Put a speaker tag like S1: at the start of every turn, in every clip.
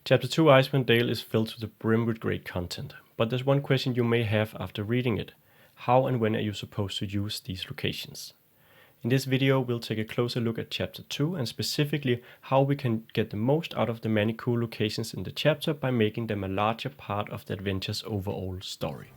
S1: Chapter 2 Icewind Dale is filled to the brim with great content, but there's one question you may have after reading it. How and when are you supposed to use these locations? In this video we'll take a closer look at Chapter 2 and specifically how we can get the most out of the many cool locations in the chapter by making them a larger part of the adventure's overall story.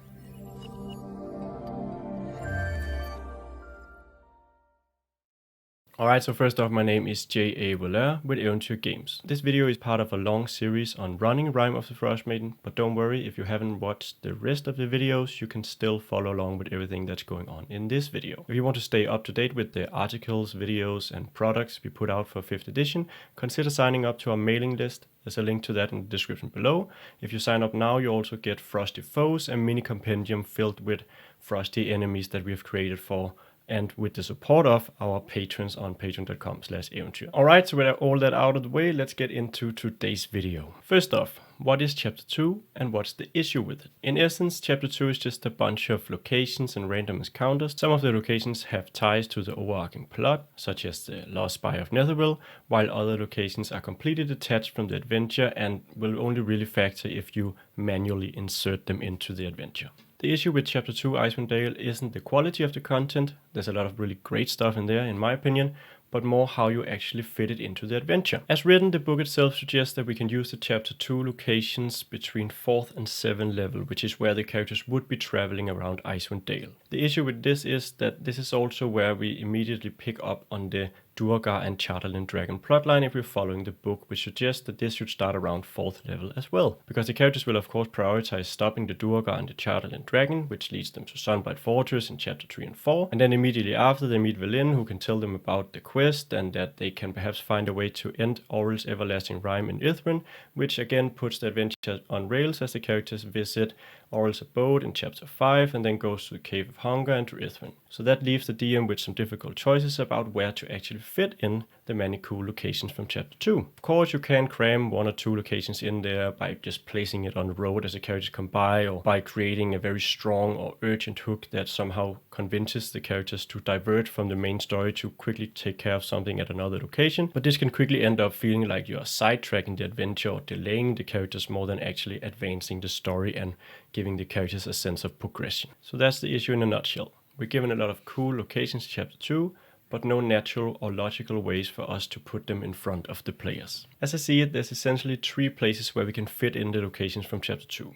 S1: Alright, so first off, my name is J.A. Vellynne with Eventyr Games. This video is part of a long series on running Rime of the Frostmaiden, but don't worry, if you haven't watched the rest of the videos, you can still follow along with everything that's going on in this video. If you want to stay up to date with the articles, videos and products we put out for 5th edition, consider signing up to our mailing list. There's a link to that in the description below. If you sign up now, you also get Frosty Foes and mini compendium filled with frosty enemies that we have created for and with the support of our patrons on patreon.com/eventyr. Alright, so with all that out of the way, let's get into today's video. First off, what is Chapter 2 and what's the issue with it? In essence, Chapter 2 is just a bunch of locations and random encounters. Some of the locations have ties to the overarching plot, such as the Lost Spire of Netherville, while other locations are completely detached from the adventure and will only really factor if you manually insert them into the adventure. The issue with Chapter 2 Icewind Dale isn't the quality of the content, there's a lot of really great stuff in there in my opinion, but more how you actually fit it into the adventure. As written, the book itself suggests that we can use the Chapter 2 locations between 4th and 7th level, which is where the characters would be traveling around Icewind Dale. The issue with this is that this is also where we immediately pick up on the Duergar and Chatelaine Dragon plotline if we're following the book, which suggests that this should start around 4th level as well. Because the characters will of course prioritize stopping the Duergar and the Chatelaine Dragon, which leads them to Sunblight Fortress in Chapter 3 and 4, and then immediately after they meet Vellynne, who can tell them about the quest and that they can perhaps find a way to end Aurel's everlasting rime in Ithrin, which again puts the adventure on rails as the characters visit Aurel's abode in Chapter 5 and then goes to the Cave of Hunger and to Ithrin. So that leaves the DM with some difficult choices about where to actually fit in the many cool locations from Chapter 2. Of course, you can cram 1 or 2 locations in there by just placing it on the road as the characters come by, or by creating a very strong or urgent hook that somehow convinces the characters to divert from the main story to quickly take care of something at another location. But this can quickly end up feeling like you are sidetracking the adventure or delaying the characters more than actually advancing the story and giving the characters a sense of progression. So that's the issue in a nutshell. We're given a lot of cool locations in Chapter 2, but no natural or logical ways for us to put them in front of the players. As I see it, there's essentially 3 places where we can fit in the locations from Chapter 2.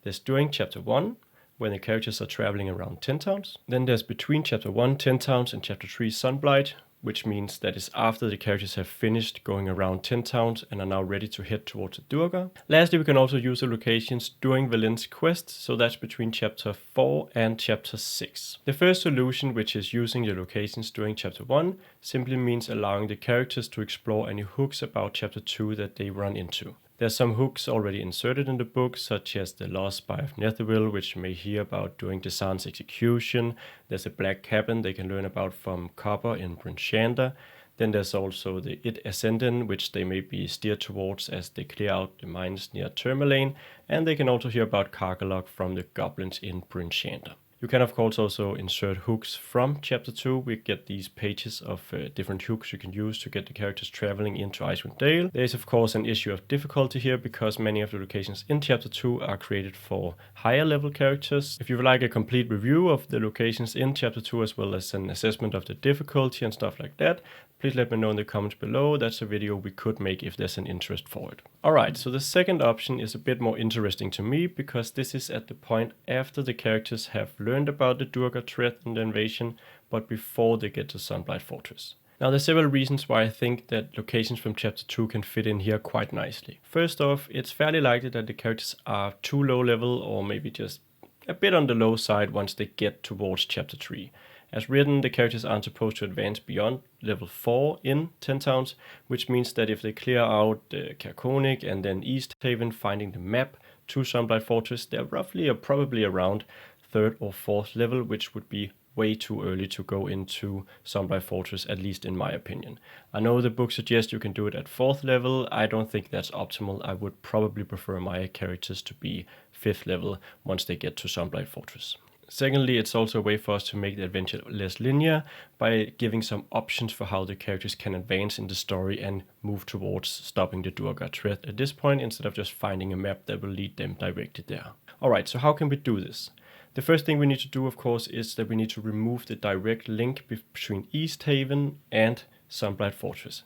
S1: There's during Chapter 1, when the characters are traveling around 10 towns. Then there's between Chapter 1 10 towns and Chapter 3 Sunblight, which means that is after the characters have finished going around 10 towns and are now ready to head towards the Duergar. Lastly, we can also use the locations during Velynne's quest, so that's between Chapter 4 and Chapter 6. The first solution, which is using the locations during Chapter 1, simply means allowing the characters to explore any hooks about Chapter 2 that they run into. There's some hooks already inserted in the book, such as the Lost Spire of Netherville, which you may hear about during Desan's execution. There's a black cabin they can learn about from Copper in Bryn Shander. Then there's also the Ascendant, which they may be steered towards as they clear out the mines near Tourmaline. And they can also hear about Cargalog from the goblins in Bryn Shander. You can of course also insert hooks from Chapter 2. We get these pages of different hooks you can use to get the characters traveling into Icewind Dale. There is of course an issue of difficulty here because many of the locations in Chapter 2 are created for higher level characters. If you would like a complete review of the locations in Chapter 2 as well as an assessment of the difficulty and stuff like that, please let me know in the comments below. That's a video we could make if there's an interest for it. Alright, so the second option is a bit more interesting to me because this is at the point after the characters have learned about the Duergar threat and the invasion, but before they get to Sunblight Fortress. Now there's several reasons why I think that locations from Chapter 2 can fit in here quite nicely. First off, it's fairly likely that the characters are too low level or maybe just a bit on the low side once they get towards Chapter 3. As written, the characters aren't supposed to advance beyond level 4 in 10 towns, which means that if they clear out the Carconic and then East Haven, finding the map to Sunblight Fortress, they're roughly or probably around 3rd or 4th level, which would be way too early to go into Sunblight Fortress, at least in my opinion. I know the book suggests you can do it at 4th level. I don't think that's optimal. I would probably prefer my characters to be 5th level once they get to Sunblight Fortress. Secondly, it's also a way for us to make the adventure less linear by giving some options for how the characters can advance in the story and move towards stopping the Duergar threat at this point, instead of just finding a map that will lead them directly there. Alright, so how can we do this? The first thing we need to do, of course, is that we need to remove the direct link between Easthaven and Sunblight Fortress.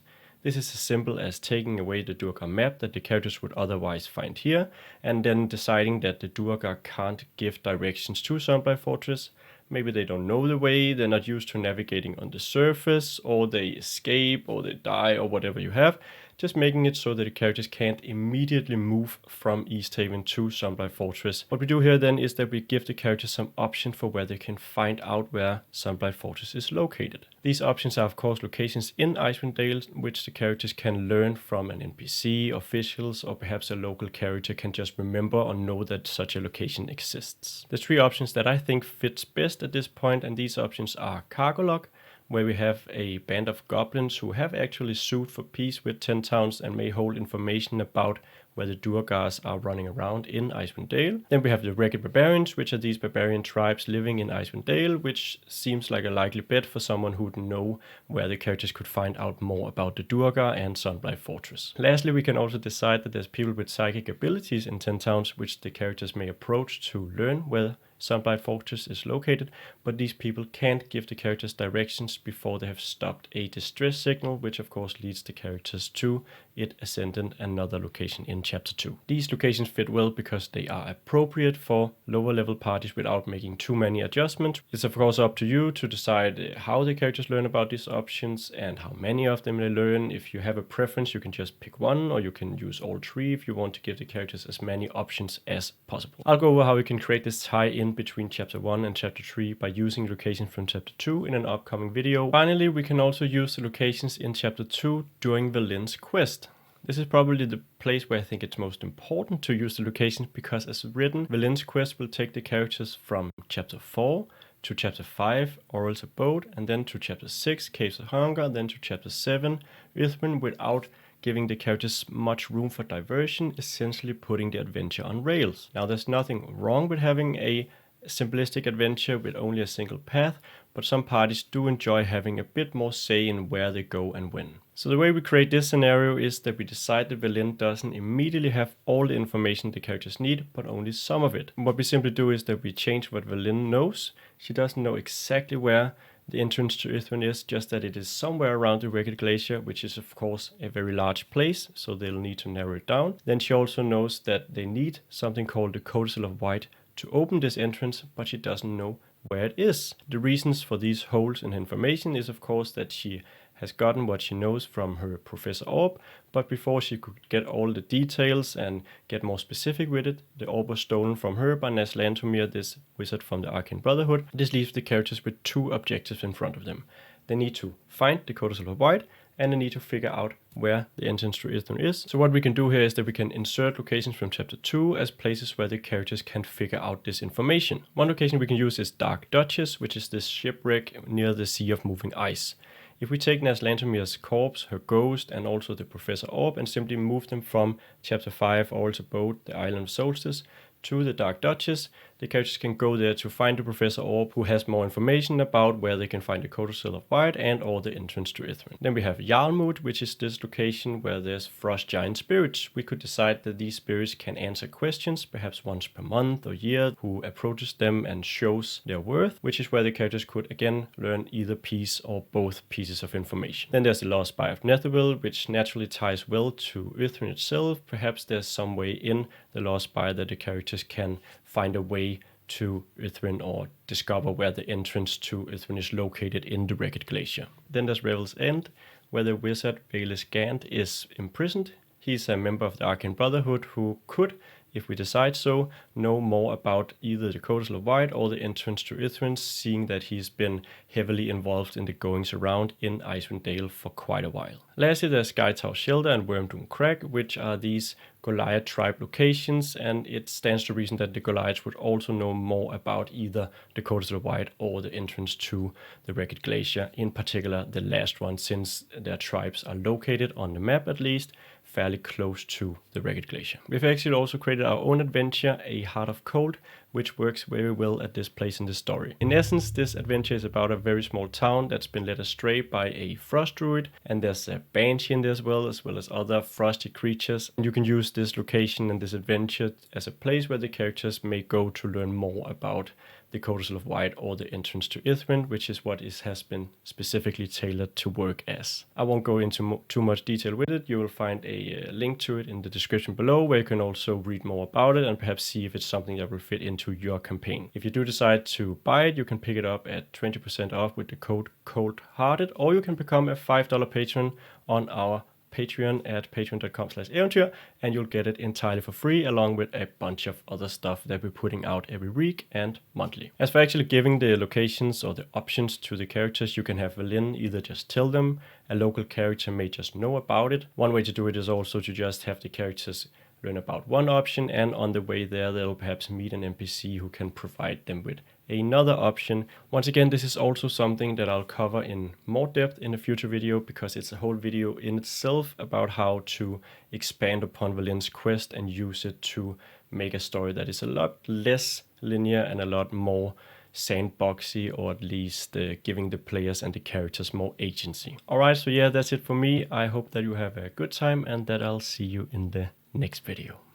S1: This is as simple as taking away the Duergar map that the characters would otherwise find here, and then deciding that the Duergar can't give directions to Sunblight Fortress. Maybe they don't know the way, they're not used to navigating on the surface, or they escape, or they die, or whatever you have. Just making it so that the characters can't immediately move from Easthaven to Sunblight Fortress. What we do here then is that we give the characters some option for where they can find out where Sunblight Fortress is located. These options are of course locations in Icewind Dale, which the characters can learn from an NPC, officials, or perhaps a local character can just remember or know that such a location exists. The three options that I think fits best at this point, and these options are Cargolog, where we have a band of goblins who have actually sued for peace with 10 towns and may hold information about where the Duergars are running around in Icewind Dale. Then we have the Ragged Barbarians, which are these barbarian tribes living in Icewind Dale, which seems like a likely bet for someone who'd know where the characters could find out more about the Duergar and Sunblight Fortress. Lastly, we can also decide that there's people with psychic abilities in 10 towns which the characters may approach to learn where Sunblight Fortress is located, but these people can't give the characters directions before they have stopped a distress signal, which of course leads the characters to it Ascendant, another location in Chapter 2. These locations fit well because they are appropriate for lower level parties without making too many adjustments. It's of course up to you to decide how the characters learn about these options and how many of them they learn. If you have a preference, you can just pick one, or you can use all three if you want to give the characters as many options as possible. I'll go over how we can create this tie-in between Chapter 1 and Chapter 3 by using locations from Chapter 2 in an upcoming video. Finally, we can also use the locations in Chapter 2 during Vellynne's quest. This is probably the place where I think it's most important to use the locations, because as written, Vellynne's quest will take the characters from Chapter 4 to Chapter 5, Oral's Abode, and then to Chapter 6, Caves of Hunger, then to Chapter 7, Itherin, without giving the characters much room for diversion, essentially putting the adventure on rails. Now, there's nothing wrong with having a simplistic adventure with only a single path, but some parties do enjoy having a bit more say in where they go and when. So the way we create this scenario is that we decide that Vellynne doesn't immediately have all the information the characters need, but only some of it. And what we simply do is that we change what Vellynne knows. She doesn't know exactly where the entrance to Itherin is, just that it is somewhere around the Ragged Glacier, which is of course a very large place, so they'll need to narrow it down. Then she also knows that they need something called the Codicil of White to open this entrance, but she doesn't know where it is. The reasons for these holes in information is of course that she has gotten what she knows from her Professor Orb, but before she could get all the details and get more specific with it, the orb was stolen from her by Naslantomir, this wizard from the Arcane Brotherhood. This leaves the characters with two objectives in front of them. They need to find the Codicil of White, and they need to figure out where the entrance to Itherin is. So what we can do here is that we can insert locations from Chapter 2 as places where the characters can figure out this information. One location we can use is Dark Duchess, which is this shipwreck near the Sea of Moving Ice. If we take Naslantomir's corpse, her ghost, and also the Professor Orb and simply move them from Chapter 5, Oral's Abode, the Island of Solstice, to the Dark Duchess, the characters can go there to find the Professor Orb, who has more information about where they can find the Codicil of White and or the entrance to Itherin. Then we have Yarlmood, which is this location where there's frost giant spirits. We could decide that these spirits can answer questions, perhaps once per month or year, who approaches them and shows their worth, which is where the characters could again learn either piece or both pieces of information. Then there's the Lost Spire of Netherville, which naturally ties well to Itherin itself. Perhaps there's some way in the Lost Spire that the characters can find a way to Itherin or discover where the entrance to Itherin is located in the Ragged Glacier. Then there's Revel's End, where the wizard Baelish Gant is imprisoned. He's a member of the Arcane Brotherhood who could, if we decide so, know more about either the Codicil of White or the entrance to Itherin, seeing that he's been heavily involved in the goings around in Icewind Dale for quite a while. Lastly, there's Skytow Shelter and Wormdoom Crag, which are these Goliath tribe locations, and it stands to reason that the Goliaths would also know more about either the Codicil of White or the entrance to the Ragged Glacier, in particular the last one, since their tribes are located on the map at least fairly close to the Ragged Glacier. We've actually also created our own adventure, A Heart of Cold, which works very well at this place in the story. In essence, this adventure is about a very small town that's been led astray by a frost druid, and there's a banshee in there as well as other frosty creatures. And you can use this location and this adventure as a place where the characters may go to learn more about the Codicil of White or the entrance to Icewind, which is what has been specifically tailored to work as. I won't go into too much detail with it. You will find a link to it in the description below, where you can also read more about it and perhaps see if it's something that will fit into your campaign. If you do decide to buy it, you can pick it up at 20% off with the code COLDHEARTED, or you can become a $5 patron on our Patreon at patreon.com/eventyr, and you'll get it entirely for free, along with a bunch of other stuff that we're putting out every week and monthly. As for actually giving the locations or the options to the characters, you can have Vellynne either just tell them, a local character may just know about it. One way to do it is also to just have the characters learn about one option, and on the way there they'll perhaps meet an NPC who can provide them with another option. Once again, this is also something that I'll cover in more depth in a future video, because it's a whole video in itself about how to expand upon Vellynne's quest and use it to make a story that is a lot less linear and a lot more sandboxy, or at least giving the players and the characters more agency. Alright, so yeah, that's it for me. I hope that you have a good time and that I'll see you in the next video.